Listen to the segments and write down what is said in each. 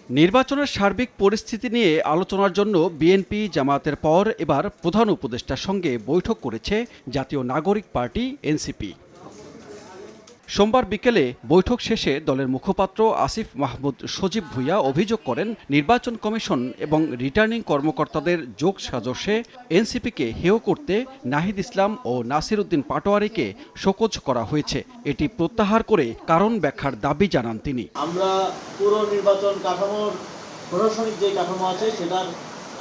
নির্বাচনের সার্বিক পরিস্থিতি নিয়ে আলোচনার জন্য বিএনপি জামায়াতের পর এবার প্রধান উপদেষ্টার সঙ্গে বৈঠক করেছে জাতীয় নাগরিক পার্টি এনসিপি। সোমবার বিকেলে বৈঠক শেষে দলের মুখপাত্র আসিফ মাহমুদ সজীব ভুঁইয়া অভিযোগ করেন, নির্বাচন কমিশন এবং রিটার্নিং কর্মকর্তাদের যোগসাজশে এনসিপিকে হেয় করতে নাহিদ ইসলাম ও নাসির উদ্দিন পাটোয়ারীকে শোকজ করা হয়েছে। এটি প্রত্যাহার করে কারণ ব্যাখ্যার দাবি জানান তিনি। আমরা পুরো নির্বাচন কাঠামোর প্রশাসনিক যে কাঠামো আছে সেটার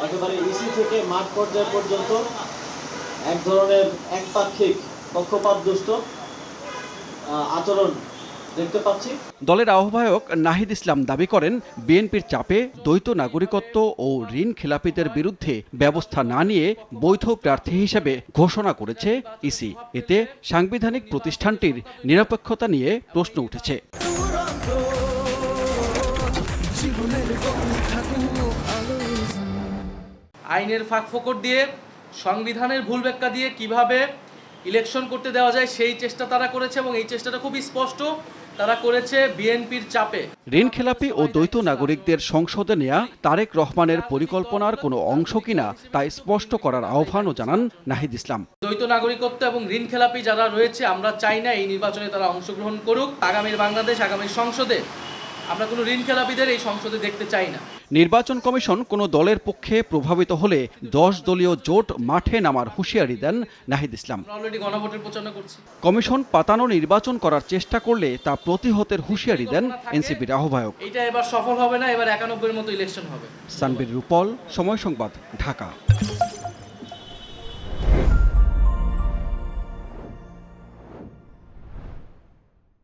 একেবারে ইসি থেকে মাঠ পর্যায় পর্যন্ত এক ধরনের একপাক্ষিক পক্ষপাতদুষ্ট আচরণ দেখতে পাচ্ছি। দলের আহ্বায়ক নাহিদ ইসলাম দাবি করেন, বিএনপির চাপে দ্বৈত নাগরিকত্ব ও ঋণ খেলাপিদের বিরুদ্ধে ব্যবস্থা না নিয়ে বৈধ প্রার্থী হিসেবে ঘোষণা করেছে ইসি। এতে সাংবিধানিক প্রতিষ্ঠানটির নিরপেক্ষতা নিয়ে প্রশ্ন উঠেছে। আইনের ফাঁকফোকর দিয়ে, সংবিধানের ভুল ব্যাখ্যা দিয়ে কিভাবে ইলেকশন করতে দেওয়া যায় সেই চেষ্টা তারা করেছে, এবং এই চেষ্টাটা খুবই স্পষ্ট তারা করেছে বিএনপির চাপে। ঋণ খেলাপি ও দ্বৈত নাগরিকদের সংসদে নেয়া তারেক রহমানের পরিকল্পনার কোনো অংশ কিনা তা স্পষ্ট করার আহ্বানও জানান নাহিদ ইসলাম। দ্বৈত নাগরিকত্ব এবং ঋণ খেলাপি যারা রয়েছে, আমরা চাই না এই নির্বাচনে তারা অংশগ্রহণ করুক। আগামীর বাংলাদেশ, আগামীর সংসদে আমরা কোনো ঋণ খেলাপিদের এই সংসদে দেখতে চাই না। নির্বাচন কমিশন কোনো দলের পক্ষে প্রভাবিত হলে 10 দলীয় জোট মাঠে নামার হুঁশিয়ারি দেন নাহিদ ইসলাম। অলরেডি গণভোটের প্রচারণা করছি। কমিশন পাতানো নির্বাচন করার চেষ্টা করলে তা প্রতিহতের হুঁশিয়ারি দেন এনসিপির আহ্বায়ক। এটা এবার সফল হবে না, এবার 91-এর মতো ইলেকশন হবে। সানবীর রূপল, সময় সংবাদ, ঢাকা।